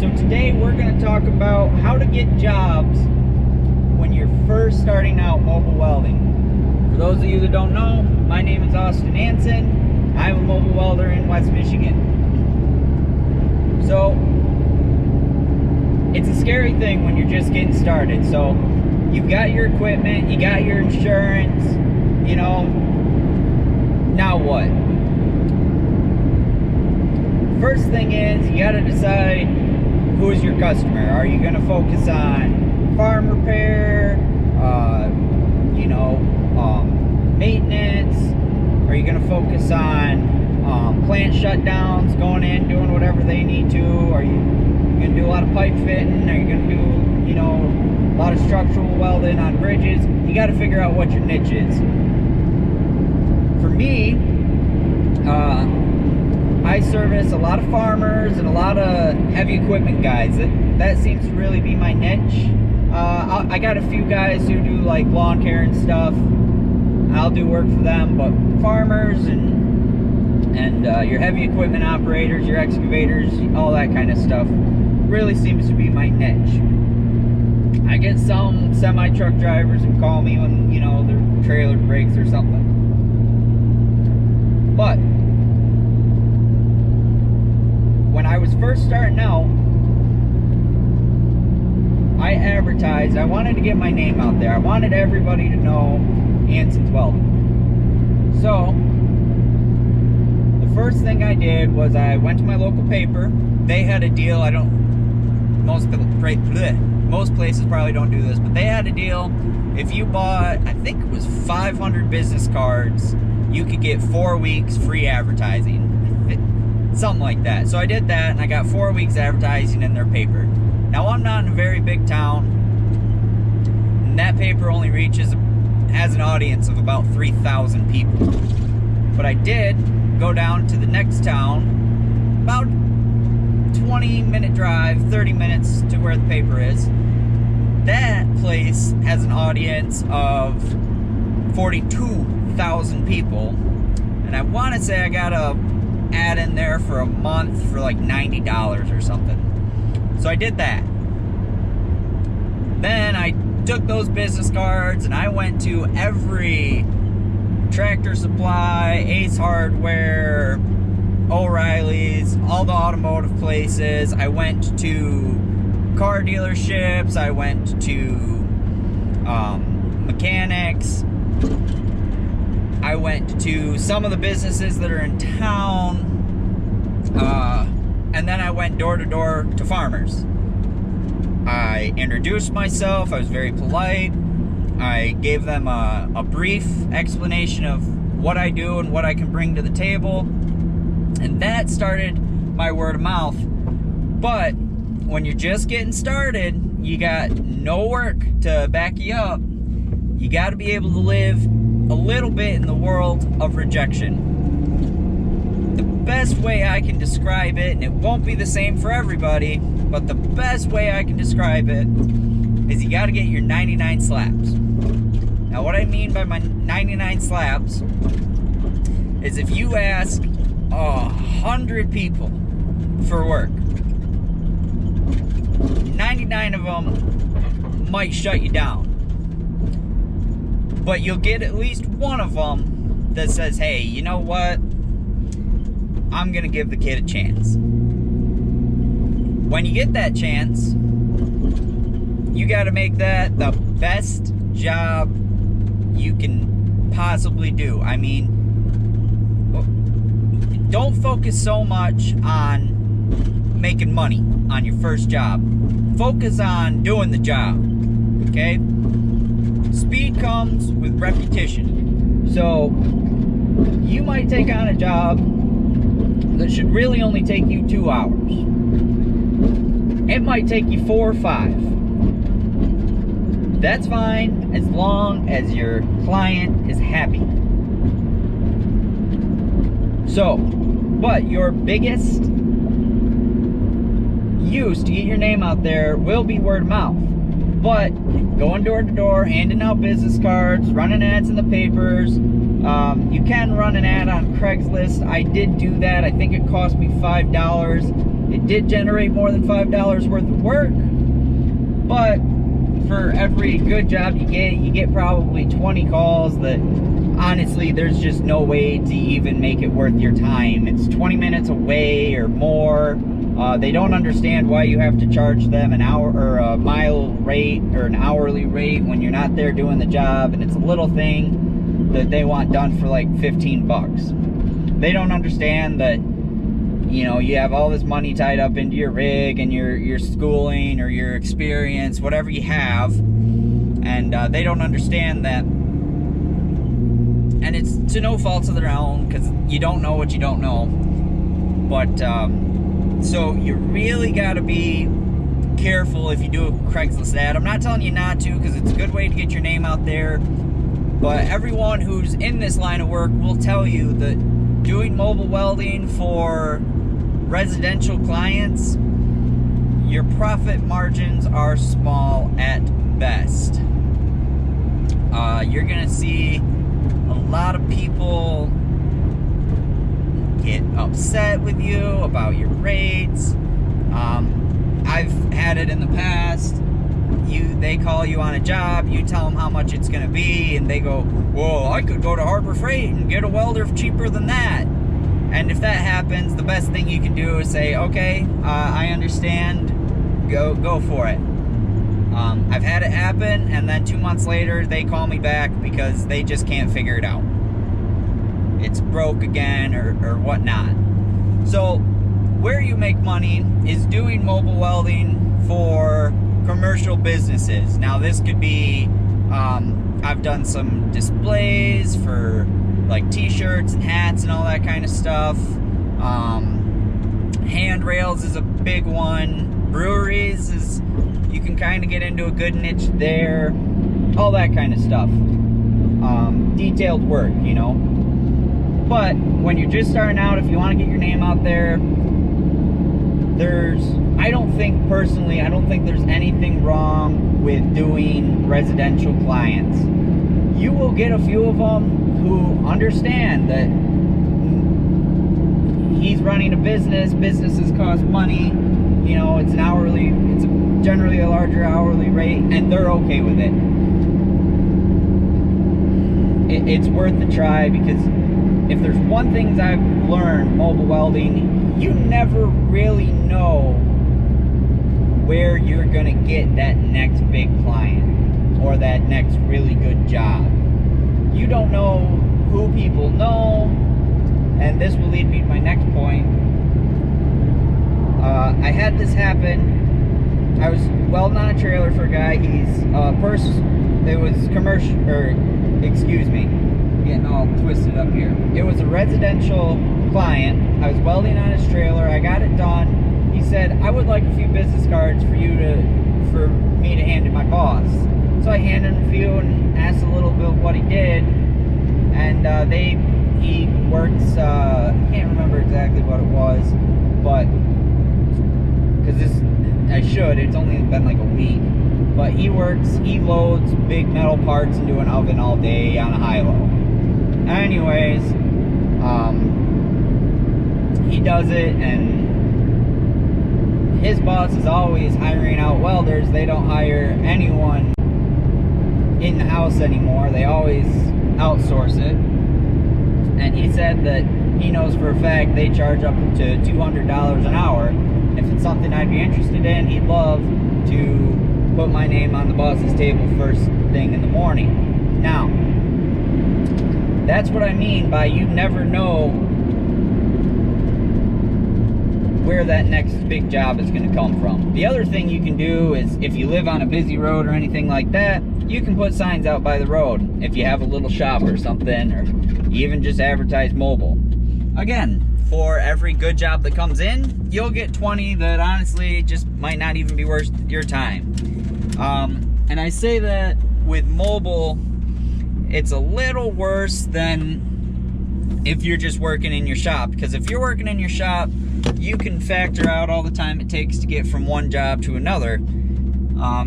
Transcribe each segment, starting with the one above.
So today we're going to talk about how to get jobs when you're first starting out mobile welding. For those of you that don't know, my name is Anson. I'm a mobile welder in West Michigan. So it's a scary thing when you're just getting started. So you've got your equipment, you got your insurance, you know, now what? First thing is, you got to decide who's your customer. Are you going to focus on farm repair, maintenance? Are you going to focus on plant shutdowns, going in, doing whatever they need to? Are you going to do a lot of pipe fitting? Are you going to do, a lot of structural welding on bridges? You got to figure out what your niche is. For me, I service a lot of farmers and a lot of heavy equipment guys. That seems to really be my niche. I got a few guys who do like lawn care and stuff. I'll do work for them, but farmers and your heavy equipment operators, your excavators, all that kind of stuff really seems to be my niche. I get some semi-truck drivers who call me when, their trailer breaks or something. But when I was first starting out, I advertised. I wanted to get my name out there. I wanted everybody to know Anson's Welding. So the first thing I did was I went to my local paper. They had a deal. Most places probably don't do this, but they had a deal. If you bought, I think it was 500 business cards, you could get 4 weeks free advertising. Something like that. So I did that, and I got 4 weeks advertising in their paper. Now, I'm not in a very big town, and that paper only has an audience of about 3,000 people. But I did go down to the next town, about 20-minute drive, 30 minutes to where the paper is. That place has an audience of 42,000 people, and I want to say I got a ad in there for a month for like $90 or something. So I did that. Then I took those business cards and I went to every Tractor Supply, Ace Hardware, O'Reilly's, all the automotive places. I went to car dealerships. I went to mechanics. I went to some of the businesses that are in town, and then I went door to door to farmers. I introduced myself. I was very polite. I gave them a brief explanation of what I do and what I can bring to the table, and that started my word of mouth. But when you're just getting started, you got no work to back you up. You got to be able to live a little bit in the world of rejection. The best way I can describe it, and it won't be the same for everybody, but the best way I can describe it is you got to get your 99 slaps. Now, what I mean by my 99 slaps is if you ask 100 people for work, 99 of them might shut you down. But you'll get at least one of them that says, hey, you know what? I'm going to give the kid a chance. When you get that chance, you got to make that the best job you can possibly do. I mean, don't focus so much on making money on your first job. Focus on doing the job, okay? Speed comes with repetition. So you might take on a job that should really only take you 2 hours. It might take you 4 or 5. That's fine as long as your client is happy. So, but your biggest use to get your name out there will be word of mouth. But going door to door, handing out business cards, running ads in the papers, you can run an ad on Craigslist. I did do that. I think it cost me $5. It did generate more than $5 worth of work, but for every good job you get probably 20 calls that honestly there's just no way to even make it worth your time. It's 20 minutes away or more. They don't understand why you have to charge them an hour or a mile rate or an hourly rate when you're not there doing the job, and it's a little thing that they want done for like 15 bucks. They don't understand that, you know, you have all this money tied up into your rig and your schooling or your experience, whatever you have, and they don't understand that. And it's to no fault of their own, because you don't know what you don't know. But so you really got to be careful if you do a Craigslist ad. I'm not telling you not to, because it's a good way to get your name out there. But everyone who's in this line of work will tell you that doing mobile welding for residential clients, your profit margins are small at best. You're gonna see a lot of people get upset with you about your rates. I've had it in the past. They call you on a job, you tell them how much it's gonna be, and they go, well, I could go to Harbor Freight and get a welder cheaper than that. And if that happens, the best thing you can do is say, okay, I understand, go for it. I've had it happen, and then 2 months later, they call me back because they just can't figure it out. It's broke again or whatnot. So where you make money is doing mobile welding for commercial businesses. Now this could be, I've done some displays for like t-shirts and hats and all that kind of stuff. Handrails is a big one. Breweries is, you can kind of get into a good niche there. All that kind of stuff. Detailed work, you know. But when you're just starting out, if you want to get your name out there, I don't think there's anything wrong with doing residential clients. You will get a few of them who understand that he's running a business, businesses cost money, you know, it's generally a larger hourly rate, and they're okay with it. It's worth the try, because if there's one thing I've learned mobile welding, you never really know where you're gonna get that next big client or that next really good job. You don't know who people know, and this will lead me to my next point. I had this happen. I was welding on a trailer for a guy. It was commercial, getting all twisted up here. It was a residential client. I was welding on his trailer. I got it done. He said, I would like a few business cards for me to hand to my boss. So I handed him a few and asked a little bit what he did. And he works, I can't remember exactly what it was, but, it's only been like a week. But he loads big metal parts into an oven all day on a high-low. Anyways, he does it, and his boss is always hiring out welders. They don't hire anyone in the house anymore. They always outsource it. And he said that he knows for a fact they charge up to $200 an hour. If it's something I'd be interested in, he'd love to put my name on the boss's table first thing in the morning. Now, that's what I mean by you never know where that next big job is going to come from. The other thing you can do is, if you live on a busy road or anything like that, you can put signs out by the road if you have a little shop or something, or even just advertise mobile. Again, for every good job that comes in, you'll get 20 that honestly just might not even be worth your time. And I say that with mobile, it's a little worse than if you're just working in your shop. Because if you're working in your shop, you can factor out all the time it takes to get from one job to another.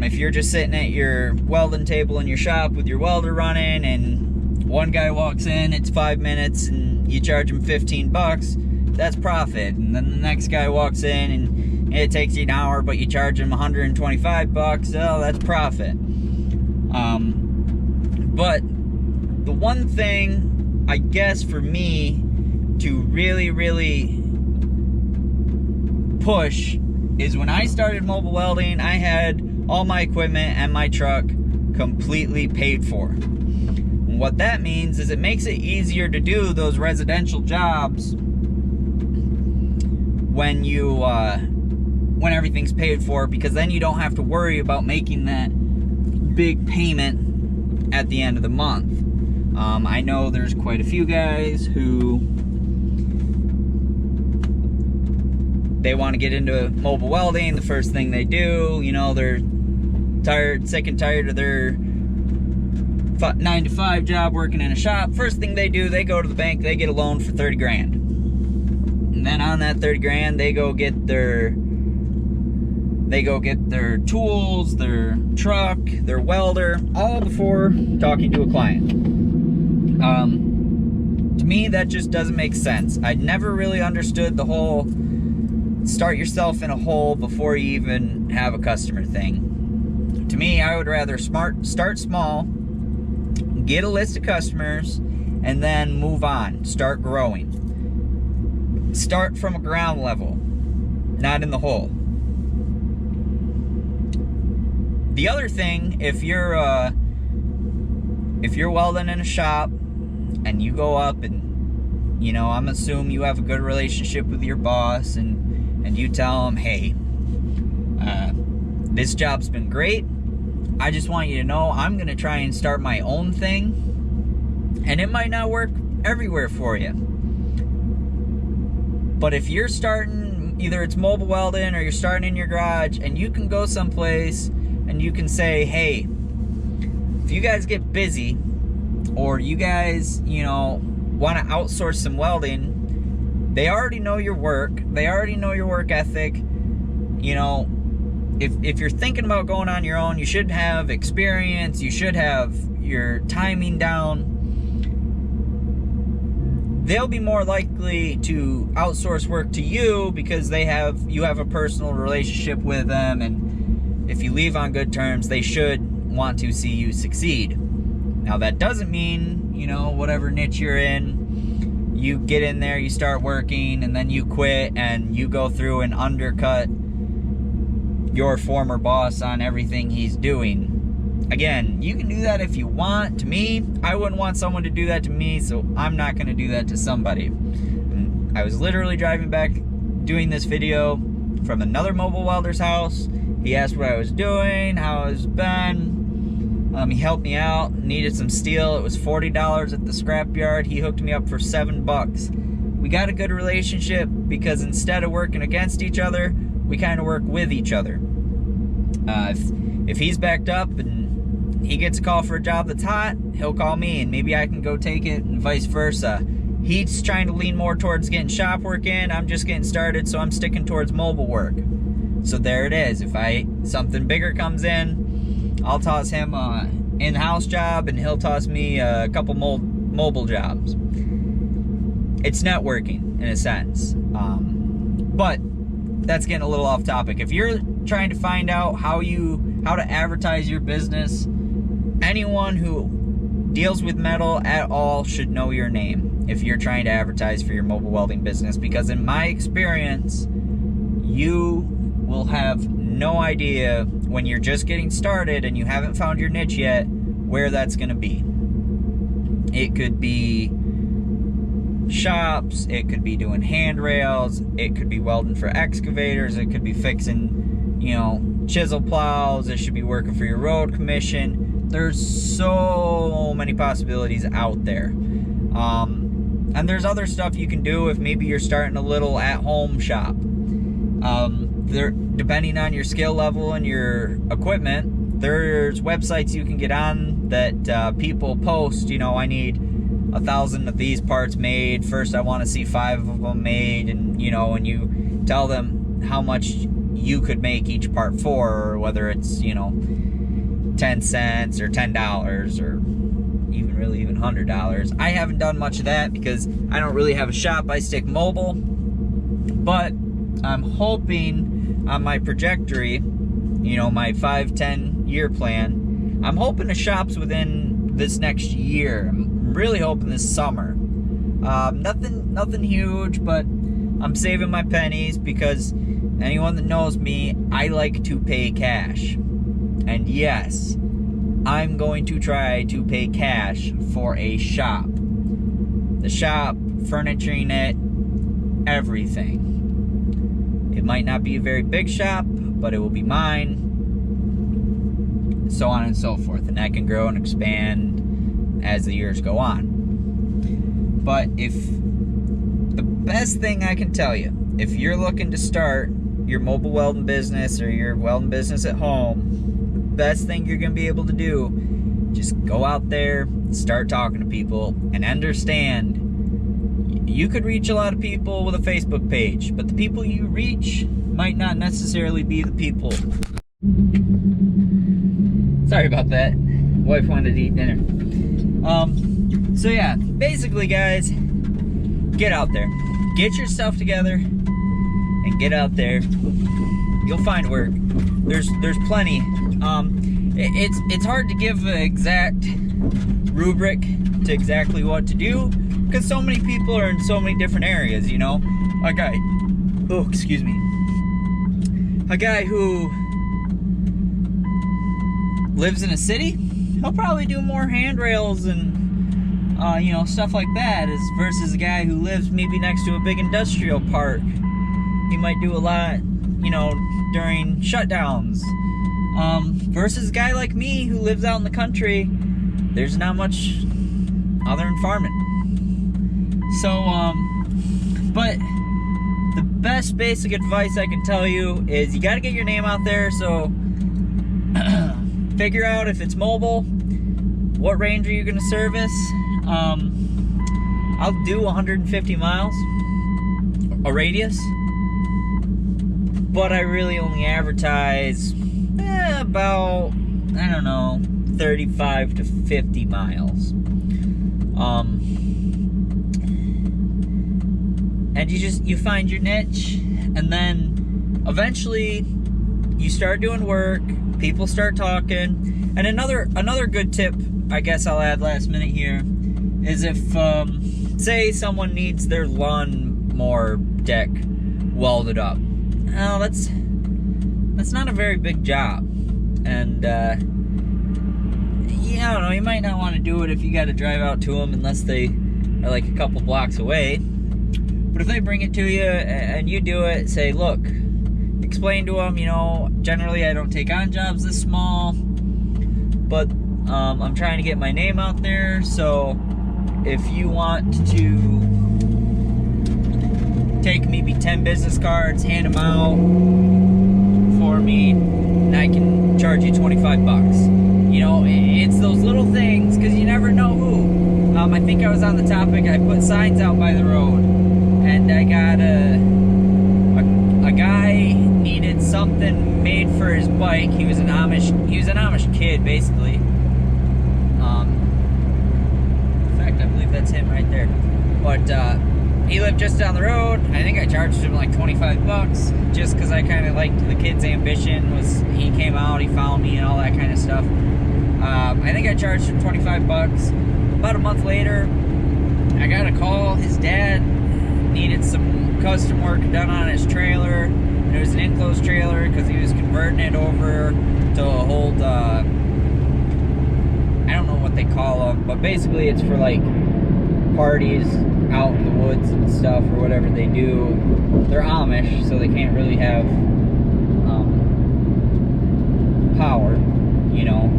If you're just sitting at your welding table in your shop with your welder running, and one guy walks in, it's 5 minutes, and you charge him 15 bucks, that's profit. And then the next guy walks in and it takes you an hour, but you charge him $125. Oh, that's profit. But the one thing, I guess, for me to really, really push is when I started mobile welding, I had all my equipment and my truck completely paid for. And what that means is it makes it easier to do those residential jobs when you when everything's paid for, because then you don't have to worry about making that big payment at the end of the month. I know there's quite a few guys who they want to get into mobile welding. The first thing they do, you know, they're sick and tired of their 9-to-5 job working in a shop. First thing they do, they go to the bank, they get a loan for 30 grand. And then on that 30 grand, they go get their tools, their truck, their welder, all before talking to a client. To me, that just doesn't make sense. I never really understood the whole start yourself in a hole before you even have a customer thing. To me, I would rather start small, get a list of customers, and then move on, start growing. Start from a ground level, not in the hole. The other thing, if you're welding in a shop and you go up and, you know, I'm assuming you have a good relationship with your boss, and you tell him, hey, this job's been great. I just want you to know I'm going to try and start my own thing, and it might not work everywhere for you. But if you're starting, either it's mobile welding or you're starting in your garage, and you can go someplace and you can say, hey, if you guys get busy, or you guys, you know, want to outsource some welding, they already know your work, they already know your work ethic. You know, if you're thinking about going on your own, you should have experience, you should have your timing down. They'll be more likely to outsource work to you because you have a personal relationship with them, and if you leave on good terms, they should want to see you succeed. Now, that doesn't mean, you know, whatever niche you're in, you get in there, you start working, and then you quit and you go through and undercut your former boss on everything he's doing. Again, you can do that if you want. To me, I wouldn't want someone to do that to me, so I'm not going to do that to somebody. And I was literally driving back doing this video from another mobile welder's house. He asked what I was doing, how it's been. He helped me out, needed some steel. It was $40 at the scrapyard. He hooked me up for $7. We got a good relationship because instead of working against each other, we kind of work with each other. If he's backed up and he gets a call for a job that's hot, he'll call me and maybe I can go take it, and vice versa. He's trying to lean more towards getting shop work in. I'm just getting started, so I'm sticking towards mobile work. So there it is. If something bigger comes in, I'll toss him an in-house job, and he'll toss me a couple mobile jobs. It's networking in a sense. But that's getting a little off topic. If you're trying to find out how to advertise your business, anyone who deals with metal at all should know your name if you're trying to advertise for your mobile welding business, because in my experience, you will have no idea when you're just getting started and you haven't found your niche yet where that's going to be. It could be shops, it could be doing handrails, it could be welding for excavators, it could be fixing, you know, chisel plows, it should be working for your road commission. There's so many possibilities out there. And there's other stuff you can do if maybe you're starting a little at-home shop. Depending on your skill level and your equipment, there's websites you can get on that people post, you know, I need 1,000 of these parts made. First, I want to see 5 of them made, and, you know, and you tell them how much you could make each part for, or whether it's, you know, 10 cents or $10 or even $100. I haven't done much of that because I don't really have a shop. I stick mobile. But I'm hoping on my trajectory, you know, my 5-10 year plan, I'm hoping to shops within this next year. I'm really hoping this summer. Nothing huge, but I'm saving my pennies because anyone that knows me, I like to pay cash. And yes, I'm going to try to pay cash for a shop. The shop, furnituring it, everything. It might not be a very big shop, but it will be mine, so on and so forth. And that can grow and expand as the years go on. But if the best thing I can tell you, if you're looking to start your mobile welding business or your welding business at home, the best thing you're going to be able to do, just go out there, start talking to people, and understand you could reach a lot of people with a Facebook page, but the people you reach might not necessarily be the people. Sorry about that. Wife wanted to eat dinner. So yeah, basically guys, get out there. Get your stuff together and get out there. You'll find work. There's plenty. It's hard to give an exact rubric to exactly what to do because so many people are in so many different areas, you know. A guy who lives in a city, he'll probably do more handrails and you know, stuff like that, as versus a guy who lives maybe next to a big industrial park. He might do a lot, you know, during shutdowns. Versus a guy like me who lives out in the country, there's not much other than farming. So, but the best basic advice I can tell you is you got to get your name out there. So, figure out if it's mobile, what range are you going to service. I'll do 150 miles, a radius, but I really only advertise about, I don't know, 35 to 50 miles. And you find your niche, and then eventually you start doing work, people start talking. And another good tip, I guess I'll add last minute here, is if, say someone needs their lawnmower deck welded up. Now, that's not a very big job. And, yeah, I don't know, you might not want to do it if you got to drive out to them unless they are like a couple blocks away. But if they bring it to you and you do it, say, look, explain to them, you know, generally I don't take on jobs this small, but I'm trying to get my name out there, so if you want to take maybe 10 business cards, hand them out for me, and I can charge you 25 bucks. You know, it's those little things, because you never know who. I think I was on the topic, I put signs out by the road, and I got a guy needed something made for his bike. He was an Amish kid, basically. In fact, I believe that's him right there. But he lived just down the road. I think I charged him like 25 bucks, just because I kind of liked the kid's ambition. Was he came out, he found me, and all that kind of stuff. I think I charged him 25 bucks. About a month later, I got a call. His dad needed some custom work done on his trailer. And it was an enclosed trailer because he was converting it over to hold, I don't know what they call them, but basically it's for like parties out in the woods and stuff or whatever they do. They're Amish, so they can't really have power, you know.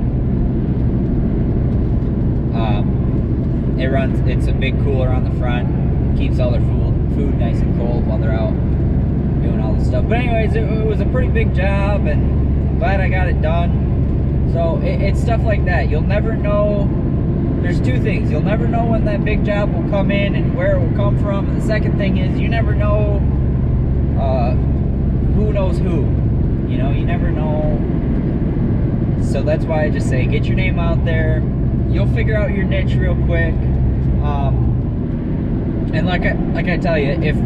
It's a big cooler on the front, keeps all their food nice and cold while they're out doing all this stuff. But anyways, it was a pretty big job, and I'm glad I got it done. So it's stuff like that. You'll never know. There's two things. You'll never know when that big job will come in and where it will come from. And the second thing is you never know who knows who. You know, you never know. So that's why I just say get your name out there. You'll figure out your niche real quick. And like I tell you, if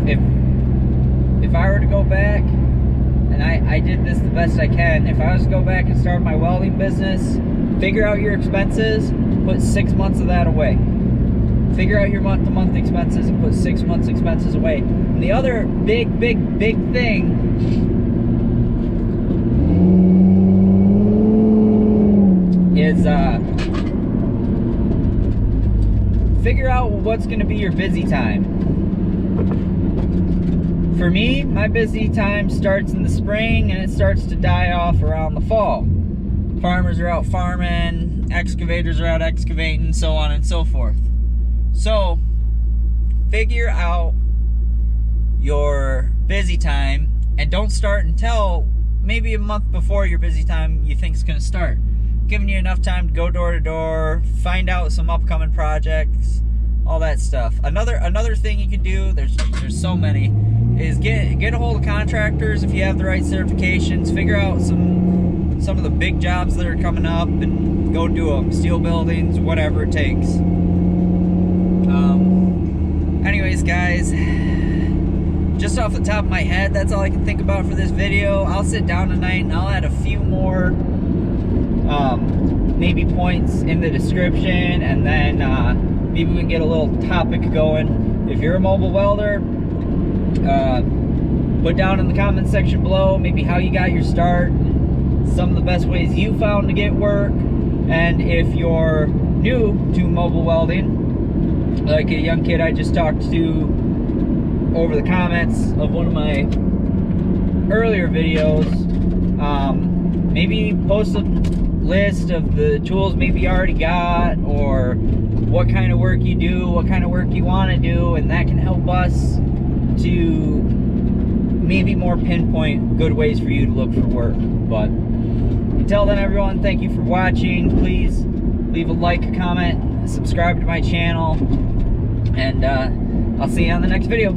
if I were to go back, and I did this the best I can, if I was to go back and start my welding business, figure out your expenses, put 6 months of that away. Figure out your month-to-month expenses and put 6 months expenses away. And the other big thing is figure out what's going to be your busy time. For me, my busy time starts in the spring and it starts to die off around the fall. Farmers are out farming, excavators are out excavating, so on and so forth. So, figure out your busy time and don't start until maybe a month before your busy time you think is going to start. Giving you enough time to go door to door, find out some upcoming projects, all that stuff. Another thing you can do, there's so many, is get a hold of contractors if you have the right certifications. Figure out some of the big jobs that are coming up and go do them. Steel buildings, whatever it takes. Anyways, guys, just off the top of my head, that's all I can think about for this video. I'll sit down tonight and I'll add a few more maybe points in the description, and then maybe we can get a little topic going. If you're a mobile welder, put down in the comment section below maybe how you got your start, some of the best ways you found to get work. And if you're new to mobile welding, like a young kid I just talked to over the comments of one of my earlier videos, maybe post a list of the tools maybe you already got, or what kind of work you do, what kind of work you want to do, and that can help us to maybe more pinpoint good ways for you to look for work. But until then, everyone, thank you for watching. Please leave a like, a comment, subscribe to my channel, and I'll see you on the next video.